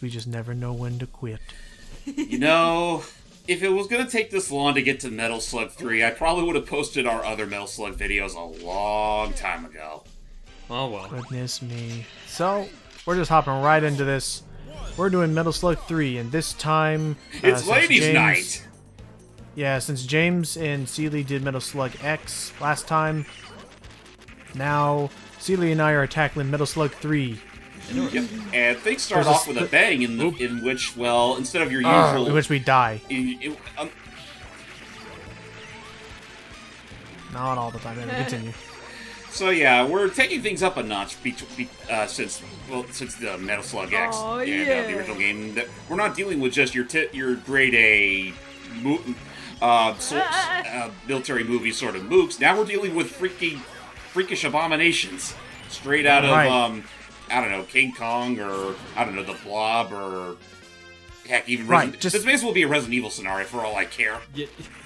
we just never know when to quit. You know, if it was gonna take this long to get to Metal Slug 3, I probably would have posted our other Metal Slug videos a long time ago. Oh well. Goodness me. So, we're just hopping right into this. We're doing Metal Slug 3, and this time... It's ladies' night! Yeah, since James and Cele did Metal Slug X last time, now Cele and I are tackling Metal Slug 3. Yep. And things start off with a bang in which, well, instead of your usual... in which we die. Not all the time, continue. So yeah, we're taking things up a notch since the Metal Slug X and the original game. That we're not dealing with just your grade A military movie sort of mooks. Now we're dealing with freakish abominations straight out of I don't know, King Kong, or I don't know, the Blob, or heck, even this may as well be a Resident Evil scenario for all I care.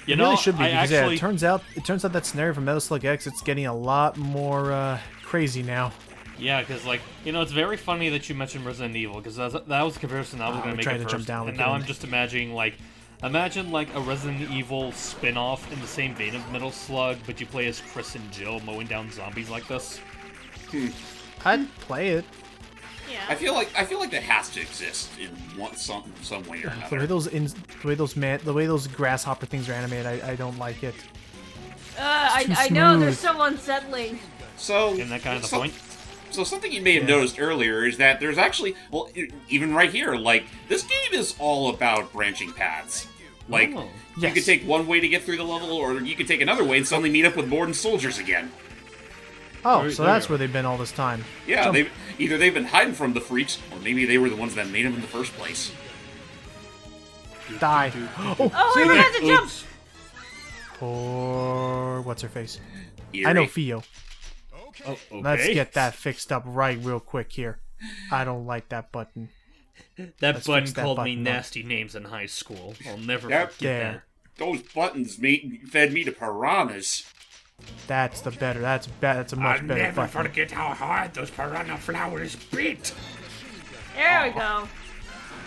You know, really should be, because actually... it turns out that scenario from Metal Slug X, it's getting a lot more crazy now. Yeah, because, like, you know, it's very funny that you mentioned Resident Evil, because that was the comparison I was going to make at first, and now I'm just imagining, like, imagine, like, a Resident Evil spin-off in the same vein of Metal Slug, but you play as Chris and Jill mowing down zombies like this. I'd play it. Yeah. I feel like that has to exist in some way or another. The way those grasshopper things are animated, I don't like it. I know, they're so unsettling. So, isn't that kind of the point? So something you may have noticed earlier is that there's actually, well, even right here, like, this game is all about branching paths. Like, you could take one way to get through the level, or you could take another way and suddenly meet up with Morden soldiers again. Oh, so that's where they've been all this time. Yeah, they've been hiding from the freaks, or maybe they were the ones that made them in the first place. Die. Oh, I forgot to jump! Or what's her face? Eerie. I know Fio. Oh, okay. Let's get that fixed up right real quick here. I don't like that button. That button called me nasty names in high school. I'll never forget that. Those buttons fed me to piranhas. That's a much better button. I'll never forget how hard those piranha flowers beat. There we go.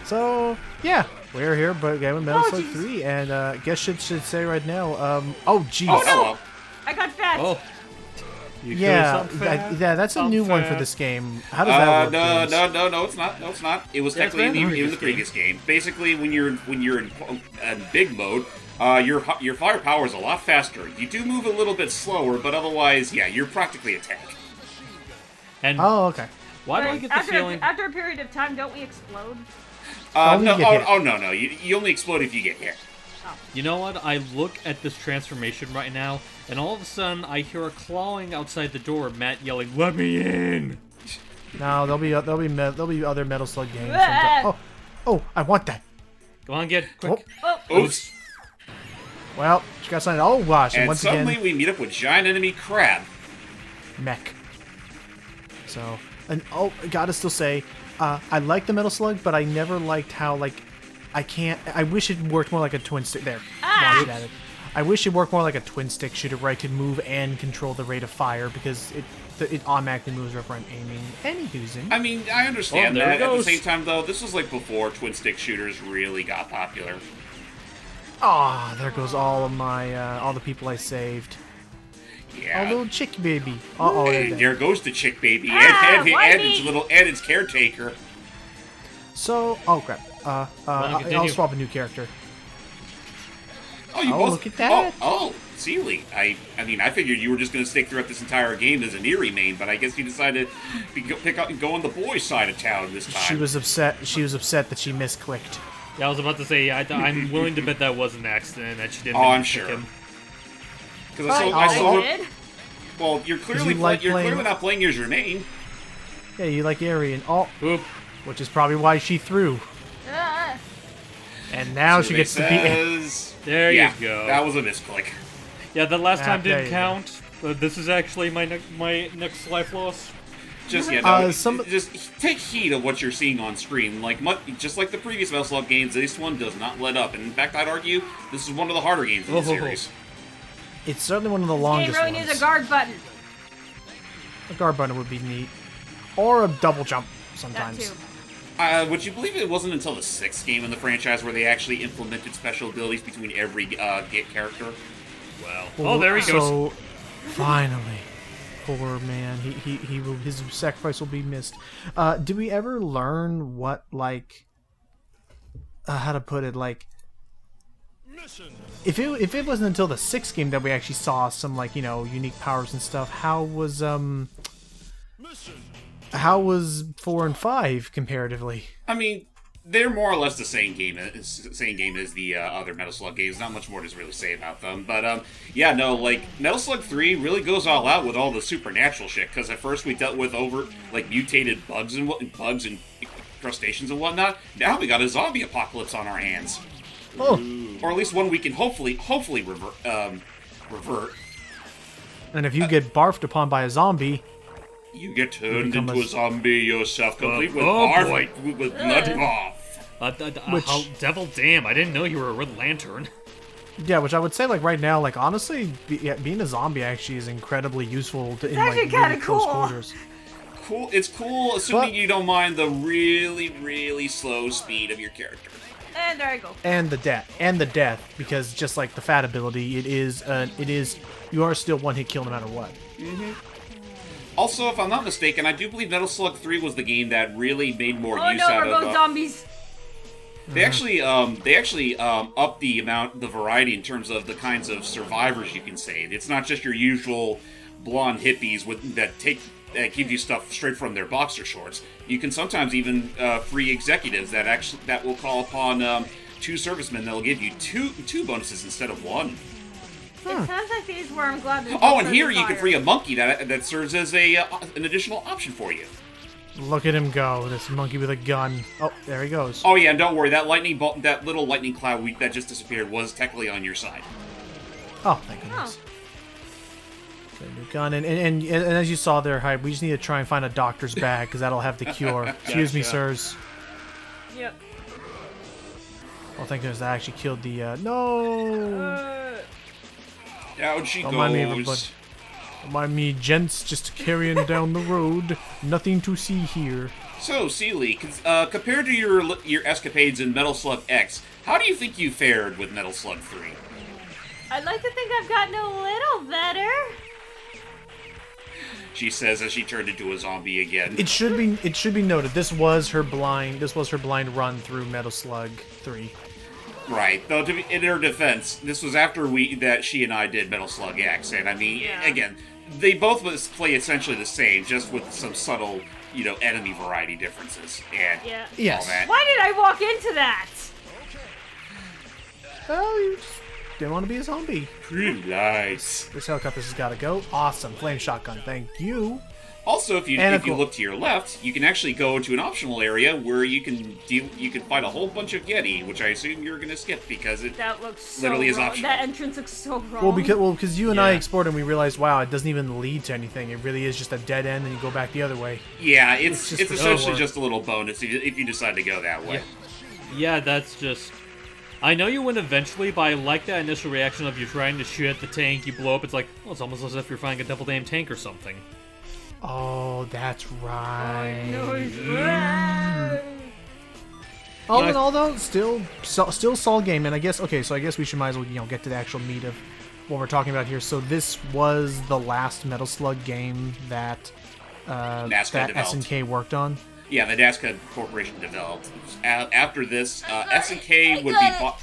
So, yeah, we're here, but again with Metal Slug 3, and I guess should say right now, oh, jeez. Oh, hello. I got fat. Oh. Yeah, that's a new one for this game. How does that work? No, it's not. No, it's not. It was technically in the previous game. Basically, when you're in big mode, your firepower is a lot faster. You do move a little bit slower, but otherwise, yeah, you're practically a tank. And okay. Why do I get the feeling? After a period of time, don't we explode? No. You only explode if you get hit. You know what? I look at this transformation right now, and all of a sudden I hear a clawing outside the door. Matt yelling, "Let me in!" No, there'll be other Metal Slug games. Oh, I want that. Go on, get quick. Oops. Well, she got signed. Oh gosh! And once suddenly again, we meet up with giant enemy crab. Mech. So, and I gotta still say, I like the Metal Slug, but I never liked how I wish it worked more like a twin stick. There. I wish it worked more like a twin stick shooter where I could move and control the rate of fire, because it automatically moves wherever I'm aiming and using. I mean, I understand that. At the same time, though, this was like before twin stick shooters really got popular. There goes all of my all the people I saved. Yeah. Oh, little chick baby. There goes the chick baby and its caretaker. So, crap. I'll swap a new character. Look at that. Cele. I mean, I figured you were just going to stick throughout this entire game as an Eerie main, but I guess you decided to go on the boys' side of town this time. She was upset that she misclicked. Yeah, I was about to say, I'm willing to bet that was an accident, that she didn't I'm sure. him. Well, you're clearly not playing as your main. Yeah, you like Eerie, and Oop. which is probably why she threw. And now she gets to be. There you go. That was a misclick. Yeah, the last time didn't count. This is actually my next life loss. Just just take heed of what you're seeing on screen. Just like the previous Metal Slug games, this one does not let up. And in fact, I'd argue this is one of the harder games in the series. It's certainly one of the longest This game really ones. needs a guard button. A guard button would be neat, or a double jump sometimes. That too. Would you believe it wasn't until the 6th game in the franchise where they actually implemented special abilities between every character? Wow. Oh, there he goes. So, finally. Poor man. He will, his sacrifice will be missed. Did we ever learn what, like... how to put it, like... If it wasn't until the 6th game that we actually saw some, like, you know, unique powers and stuff, how was 4 and 5 comparatively? I mean, they're more or less the same game as the other Metal Slug games. Not much more to really say about them. But, yeah, no, like, Metal Slug 3 really goes all out with all the supernatural shit, because at first we dealt with mutated bugs and crustaceans and whatnot. Now we got a zombie apocalypse on our hands. Oh. Or at least one we can hopefully revert. And if you get barfed upon by a zombie... You get turned into a zombie yourself, complete with barf, with blood barf. Devil damn, I didn't know you were a Red Lantern. Yeah, which I would say, like, right now, like, honestly, being a zombie actually is incredibly useful in, like, really close quarters. Cool. It's cool, assuming you don't mind the really, really slow speed of your character. And there I go. And the death, because just like the fat ability, it is, you are still one-hit kill no matter what. Mm-hmm. Also, if I'm not mistaken, I do believe Metal Slug 3 was the game that really made more use out of... Oh no, we're both zombies! They actually upped the variety in terms of the kinds of survivors you can save. It's not just your usual blonde hippies that give you stuff straight from their boxer shorts. You can sometimes even free executives that will call upon 2 servicemen that'll give you two bonuses instead of 1. It sounds like these were I'm glad there's Oh, and here you can free a monkey that serves as an additional option for you. Look at him go, this monkey with a gun. Oh, there he goes. Oh yeah, and don't worry, that little lightning cloud that just disappeared was technically on your side. Oh, thank goodness. So, new gun, and as you saw there, Hype, we just need to try and find a doctor's bag, because that'll have the cure. Excuse me, sirs. Yep. Oh, thank goodness that actually killed the, no! Down she Don't mind me, goes. everybody. Don't mind me, gents, just carrying down the road. Nothing to see here. So, Cele, compared to your escapades in Metal Slug X, how do you think you fared with Metal Slug 3? I'd like to think I've gotten a little better. She says as she turned into a zombie again. It should be noted this was her blind run through Metal Slug 3. Right, though in her defense, this was after she and I did Metal Slug X, and I mean, again, they both play essentially the same, just with some subtle, enemy variety differences, and all that. Why did I walk into that? Oh, you just didn't want to be a zombie. Pretty nice. This helicopter's got to go. Awesome, flame shotgun, thank you. Also, if you look to your left, you can actually go to an optional area where you can fight a whole bunch of Yeti, which I assume you're going to skip because that looks so literally is wrong. optional. That entrance looks so wrong. Well, because you and I explored and we realized, wow, it doesn't even lead to anything. It really is just a dead end, and you go back the other way. Yeah, it's essentially just a little bonus if you decide to go that way. Yeah, that's just... I know you win eventually, but I like that initial reaction of you trying to shoot at the tank, you blow up, it's like, well, it's almost as if you're fighting a double damn tank or something. Oh, that's right. Oh, all in all, though, still solid game, and I guess we should might as well get to the actual meat of what we're talking about here. So this was the last Metal Slug game that SNK worked on. Yeah, the Nazca Corporation developed. After this, SNK would be bought.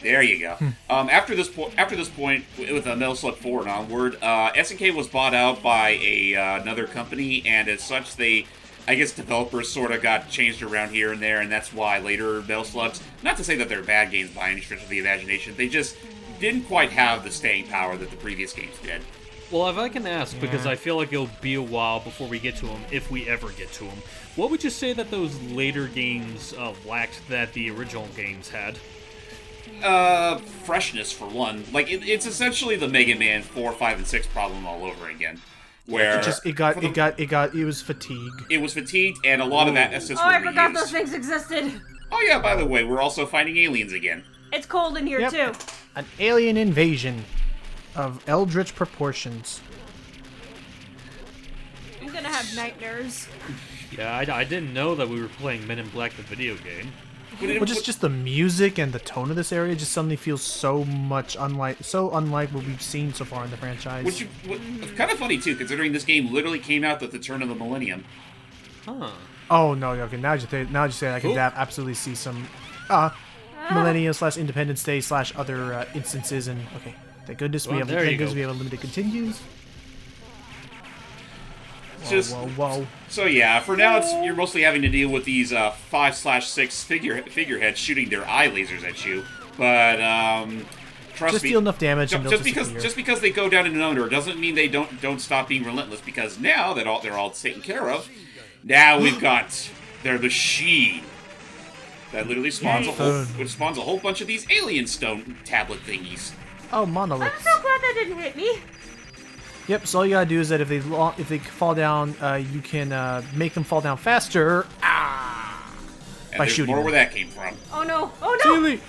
There you go. After this point, with Metal Slug 4 and onward, SNK was bought out by another company, and as such, developers sort of got changed around here and there, and that's why later Metal Slugs, not to say that they're bad games by any stretch of the imagination, they just didn't quite have the staying power that the previous games did. Well, if I can ask, because I feel like it'll be a while before we get to them, if we ever get to them, what would you say that those later games lacked that the original games had? Freshness for one. Like it's essentially the Mega Man 4, 5, and 6 problem all over again. Where it was fatigue. It was fatigued, and a lot of that assets were I forgot reused. those things existed. Oh yeah, by the way, we're also fighting aliens again. It's cold in here too. An alien invasion of eldritch proportions. I'm gonna have nightmares. Yeah, I didn't know that we were playing Men in Black, the video game. Well, just the music and the tone of this area just suddenly feels so unlike what we've seen so far in the franchise. Which kind of funny too, considering this game literally came out at the turn of the millennium. Huh. Oh no, okay. Now you say it, I can absolutely see some Millennium/Independence Day / other instances, and okay, thank goodness we have limited continues. Whoa. So yeah, for now you're mostly having to deal with these 5/6 figureheads shooting their eye lasers at you. But trust just me, deal enough damage and just because they go down in number doesn't mean they don't stop being relentless. Because now that they're all taken care of, now we've got their machine that literally spawns a whole bunch of these alien stone tablet thingies. Oh, monoliths. I'm so glad that didn't hit me. Yep, so all you gotta do is that if they fall down, you can make them fall down faster. And by there's shooting more them. where that came from. Oh no! Oh no! Cele!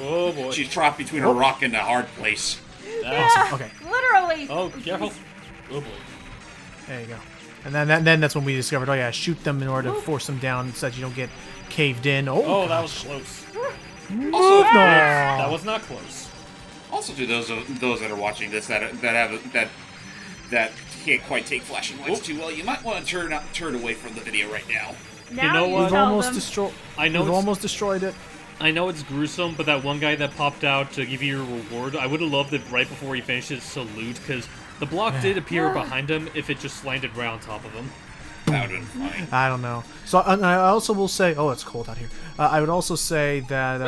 Oh boy. She's trapped between a rock and a hard place. Yeah, Okay. literally. Oh, careful. Oh boy. There you go. And then that's when we discovered, oh yeah, shoot them in order to force them down so that you don't get caved in. Oh, that was close. Also, That was not close. Also, to those that are watching this that can't quite take flashing lights too well, you might want to turn away from the video right now. Now You know what? We've tell almost them. destroyed. I know We've it's- almost destroyed it. I know it's gruesome, but that one guy that popped out to give you your reward, I would have loved it right before he finished his salute, because the block did appear behind him if it just landed right on top of him. That would have been funny. I don't know. So and I also will say, oh, it's cold out here. I would also say that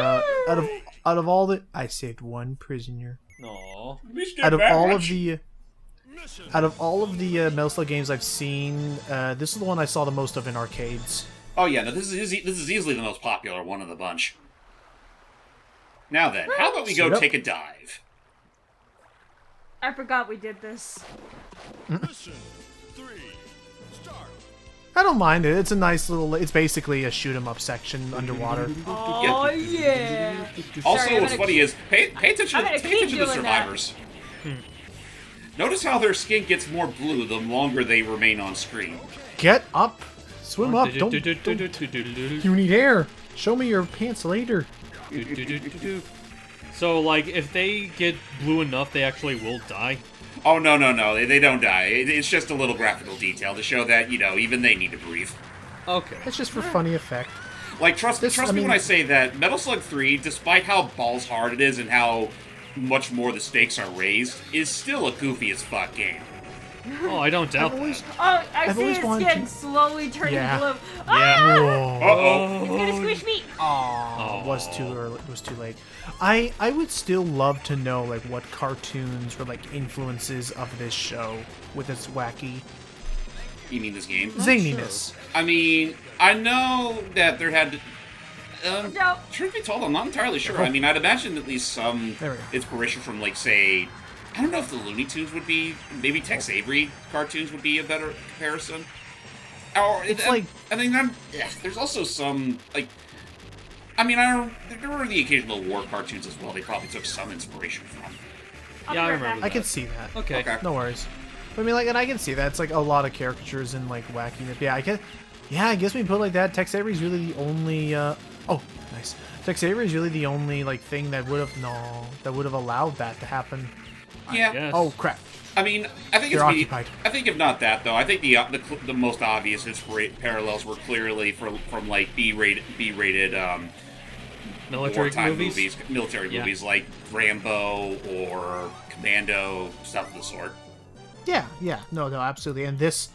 out of all the, I saved one prisoner. Aww. Out of all of the Metal Slug games I've seen, this is the one I saw the most of in arcades. Oh yeah, no, this is easily the most popular one of the bunch. Now then, how about we go Suit up. take a dive? I forgot we did this. I don't mind it. It's a nice little. It's basically a shoot 'em up section underwater. Oh yeah. Also, Sorry, I'm what's gonna funny is pay attention I'm gonna to keep the doing survivors. Notice how their skin gets more blue the longer they remain on screen. Get up, swim up. Don't. You need air. Show me your pants later. So, like, if they get blue enough, they actually will die? Oh no, they don't die. It's just a little graphical detail to show that even they need to breathe. Okay. It's just for funny effect. Like trust me when I say that Metal Slug 3, despite how balls hard it is and how much more the stakes are raised, is still a goofy as fuck game. Oh, I don't doubt that. Oh, I've see always his wanted skin to- slowly turning Yeah. blue. Yeah. Ah! Whoa. It's gonna squish me. Oh, it was too early. It was too late. I would still love to know like what cartoons were like influences of this show with its wacky You mean this game? zaniness. I mean, I know that there had. No. Truth be told, I'm not entirely sure. I mean, I'd imagine at least some There we go. inspiration from, like, say, I don't know if the Looney Tunes would be, maybe Tex Avery cartoons would be a better comparison. Or It's like- I mean, there's also some like, I mean, there were the occasional war cartoons as well. They probably took some inspiration from. Yeah, I remember I that. can see that. Okay. No worries. But I mean, like, and I can see that. It's like a lot of caricatures and like wackiness. Yeah, I guess when you put it like that, Tex Avery's really the only. Oh, nice. Tex Avery's really the only like thing that would have allowed that to happen. Yeah. Yes. Oh crap. I mean, I think They're it's occupied. I think if not that though, I think the most obvious parallels were clearly from like B-rated Military wartime movies? military Yeah. movies like Rambo or Commando, stuff of the sort. Yeah, no, absolutely. And this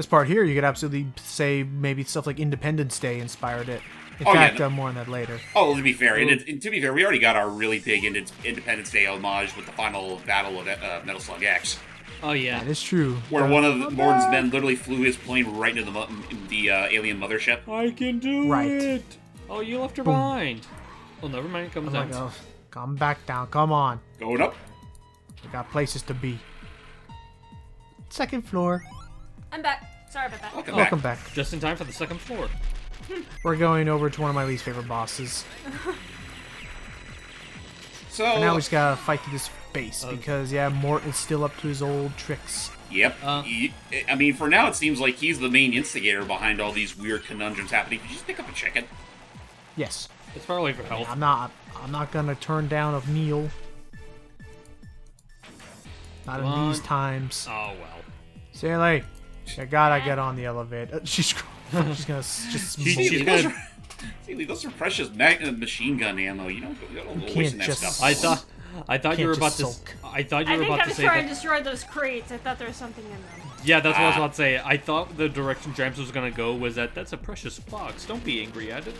part here, you could absolutely say maybe stuff like Independence Day inspired it. In Oh, yeah, fact, no- more on that later. Oh, to be fair, and to be fair, we already got our really big Independence Day homage with the final battle of Metal Slug X, Oh, yeah. That is true. where one of Morton's men literally flew his plane right into the alien mothership. I can do Right. it! Oh, you left her behind. Oh, never mind. It comes I'm like, out. oh, come back down. Come on. Going up. We got places to be. Second floor. I'm back. Sorry about that. Welcome back. Just in time for the second floor. We're going over to one of my least favorite bosses. So And now we just gotta fight to this base because, yeah, Mort is still up to his old tricks. Yep. I mean, for now, it seems like he's the main instigator behind all these weird conundrums happening. Did you just pick up a chicken? Yes. It's probably for health. I'm not gonna turn down a meal. Not in these times. Oh well. Cele, I gotta get on the elevator. She's gonna just. Cele, those are precious machine gun ammo. You don't waste that stuff. I thought you were about to. I thought you were about to say. I think I was trying to destroy those crates. I thought there was something in them. Yeah, that's what I was about to say. I thought the direction James was gonna go was that's a precious box. Don't be angry at it.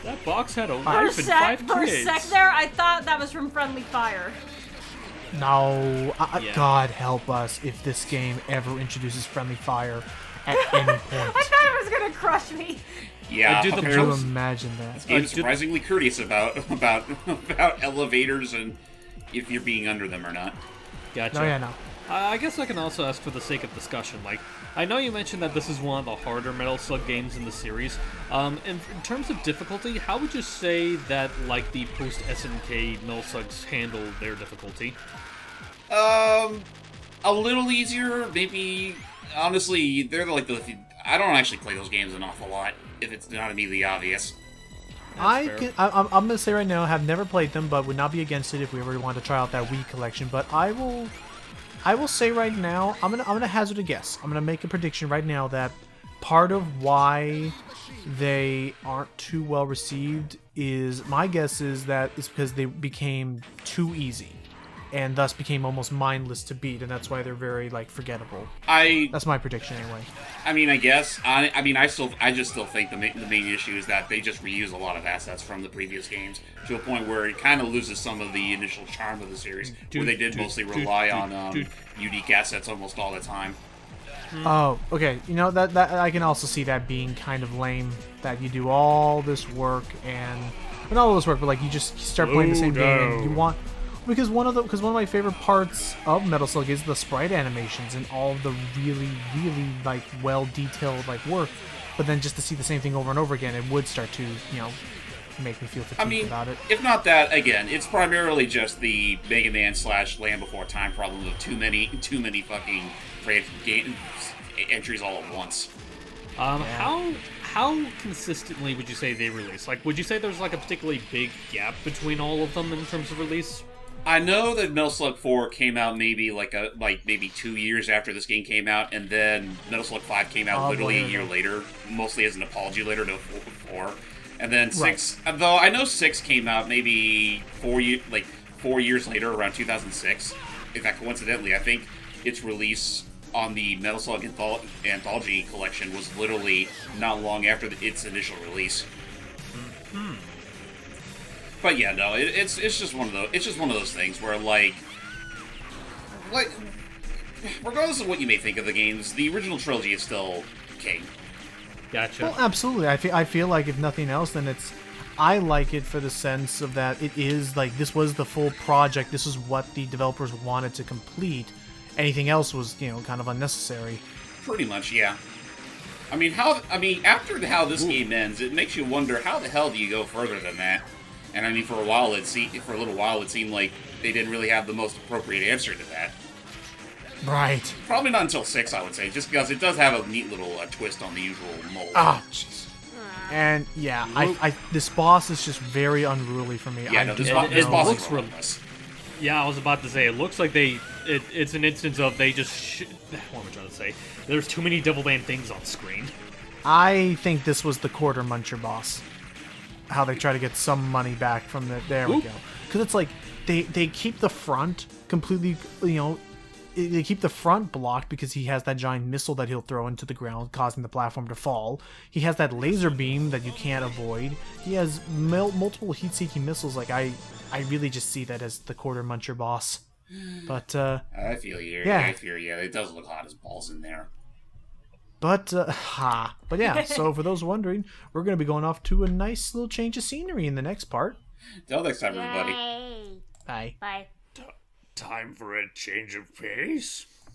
That box had a wife and 5 kids. For a sec there, I thought that was from Friendly Fire. No, Yeah. God help us if this game ever introduces friendly fire at any point. I thought it was gonna crush me. Yeah, do the Could you imagine that? This game's surprisingly courteous about elevators and if you're being under them or not. Gotcha. No, yeah, no. I guess I can also ask for the sake of discussion. Like, I know you mentioned that this is one of the harder Metal Slug games in the series. In terms of difficulty, how would you say that, like, the post-SNK Metal Slugs handle their difficulty? A little easier, maybe. Honestly, they're like I don't actually play those games an awful lot, if it's not immediately obvious. I'm gonna say right now, I have never played them, but would not be against it if we ever wanted to try out that Wii collection. But I will say right now, I'm gonna hazard a guess. I'm gonna make a prediction right now that part of why they aren't too well received is, my guess is that it's because they became too easy, and thus became almost mindless to beat, and that's why they're very forgettable. That's my prediction anyway. I mean, I guess. I just still think the main issue is that they just reuse a lot of assets from the previous games to a point where it kind of loses some of the initial charm of the series, where they did mostly rely on unique assets almost all the time. Oh, okay. You know, that I can also see that being kind of lame. That you do all this work not all this work, but you start playing the same game and you want. Because one of my favorite parts of Metal Slug is the sprite animations and all the really, really well detailed work. But then just to see the same thing over and over again, it would start to make me feel fatigued about it. If not that, again, it's primarily just the Mega Man / Land Before Time problem of too many fucking game entries all at once. How consistently would you say they release? Would you say there's a particularly big gap between all of them in terms of release? I know that Metal Slug 4 came out maybe maybe 2 years after this game came out, and then Metal Slug 5 came out literally a year later, mostly as an apology letter to 4. And then 6, though I know 6 came out maybe 4 years later, around 2006. In fact, coincidentally, I think its release on the Metal Slug Anthology collection was literally not long after its initial release. Mm-hmm. But yeah, no, it's just one of those things where regardless of what you may think of the games, the original trilogy is still king. Gotcha. Well, absolutely. I feel like if nothing else, then I like it for the sense of that it is this was the full project. This is what the developers wanted to complete. Anything else was kind of unnecessary. Pretty much, yeah. After how this game ends, it makes you wonder how the hell do you go further than that? And for a little while, it seemed like they didn't really have the most appropriate answer to that. Right. Probably not until 6, I would say, just because it does have a neat little twist on the usual mold. Oh, jeez. And yeah, this boss is just very unruly for me. Yeah, this boss looks relentless. Yeah, I was about to say, it looks like it's an instance of they just what am I trying to say? There's too many Devil Man things on screen. I think this was the quarter muncher boss. How they try to get some money back from the... There we go. Because it's they keep the front completely, they keep the front blocked because he has that giant missile that he'll throw into the ground, causing the platform to fall. He has that laser beam that you can't avoid. He has multiple heat-seeking missiles. I really just see that as the quarter muncher boss. But, I feel you. Yeah. It does look hot as balls in there. But yeah, so for those wondering, we're going to be going off to a nice little change of scenery in the next part. Till next time, everybody. Yay. Bye. Bye. Time for a change of pace?